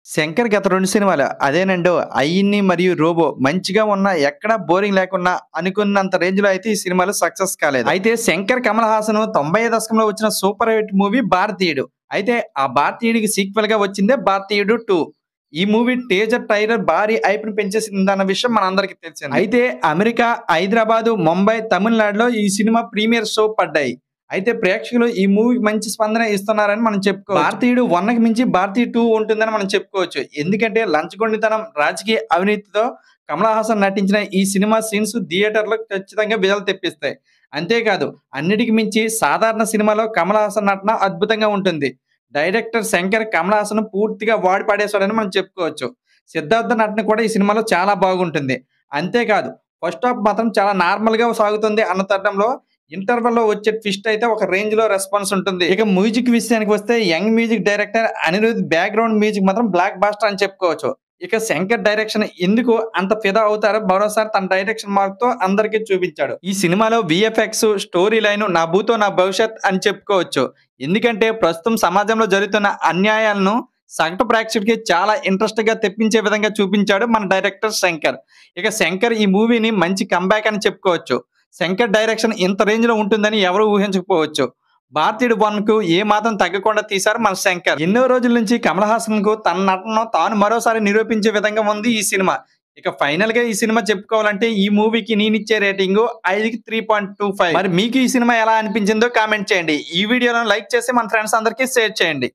'శంకర్' గత 2 సినిమాలు అదేనండో 'అయ్యిన్ని' మరియు 'రోబో' మంచిగా ఉన్నా ఎక్కడా బోరింగ్ లేకున్నా అనుకున్నంత రేంజ్‌లో అయితే ఈ సినిమాలు సక్సెస్ కాలేదు. అయితే 'శంకర్' కమల్ హాసన్ 90 దశకంలో వచ్చిన సూపర్ హిట్ మూవీ 'భారతీయుడు'. అయితే ఆ 'భారతీయుడికి' సీక్వెల్‌గా వచ్చిందే 'భారతీయుడు 2'. ఈ మూవీ టీజర్, ట్రైలర్ భారీ హైప్‌ని పెంచేసిందన్న విషయం మనందరికీ తెలిసిందే. అయితే అమెరికా, హైదరాబాదు, ముంబై, తమిళనాడులో ఈ సినిమా ప్రీమియర్ షో పడ్డాయి. అయితే ప్రేక్షకులు ఈ మూవీకి మంచి స్పందన ఇస్తున్నారని మనం చెప్పుకోవచ్చు. 'భారతీయుడు 1'కి మించి 'భారతీయుడు 2' ఉంటుందని మనం చెప్పుకోవచ్చు. ఎందుకంటే లంచగొండితనం, రాజకీయ అవినీతితో కమల్ హాసన్ నటించిన ఈ సినిమా సీన్స్ థియేటర్‌లో ఖచ్చితంగా విజయాలు తెప్పిస్తాయి. అంతేకాదు అన్నిటికి మించి సాధారణ సినిమాలో కమల్ హాసన్ నటన అద్భుతంగా ఉంటుంది. డైరెక్టర్ శంకర్ కమల్ హాసన్ పూర్తిగా వాడి పడేశాడని మనం చెప్పుకోవచ్చు. సిద్ధార్థ నటన కూడా ఈ సినిమాలో చాలా బాగుంటుంది. అంతేకాదు ఫస్ట్ హాఫ్ మాత్రం చాలా నార్మల్‌గా సాగుతుంది అన్న తరుణంలో ఇంటర్వల్‌లో వచ్చే ట్విస్ట్ అయితే ఒక రేంజ్‌లో రెస్పాన్స్ ఉంటుంది. ఇక మ్యూజిక్ విషయానికి వస్తే young music director Anirudh background music మాత్రం బ్లాక్ బస్టర్ అని చెప్పుకోవచ్చు. ఇక శంకర్ డైరెక్షన్ ఎందుకు అంత ఫిదా అవుతారో మరోసారి తన డైరెక్షన్ మార్క్‌తో అందరికీ చూపించాడు. ఈ సినిమాలో వీఎఫ్ఎక్స్, స్టోరీ లైన్ నా భూతో నా భవిష్యత్ అని చెప్పుకోవచ్చు. ఎందుకంటే ప్రస్తుతం సమాజంలో జరుగుతున్న అన్యాయాలను సగటు ప్రేక్షకుడికి చాలా ఇంట్రెస్ట్‌గా తెప్పించే విధంగా చూపించాడు మన డైరెక్టర్ శంకర్. ఇక శంకర్ ఈ మూవీని మంచి కమ్‌బ్యాక్ అని చెప్పుకోవచ్చు. శంకర్ డైరెక్షన్ ఇంత రేంజ్‌లో ఉంటుందని ఎవరు ఊహించకపోవచ్చు. 'భారతీయుడు 1'కు ఏ మాత్రం తగ్గకుండా తీశారు మన శంకర్. ఎన్నో రోజుల నుంచి కమల్ హాసన్‌కు తన నటనను తాను మరోసారి నిరూపించే విధంగా ఉంది ఈ సినిమా. ఇక ఫైనల్‌గా ఈ సినిమా చెప్పుకోవాలంటే ఈ మూవీకి నేనిచ్చే రేటింగు 5కి 3.25. మరి మీకు ఈ సినిమా ఎలా అనిపించిందో కామెంట్ చేయండి. ఈ వీడియోను లైక్ చేసి మన ఫ్రెండ్స్ అందరికీ షేర్ చేయండి.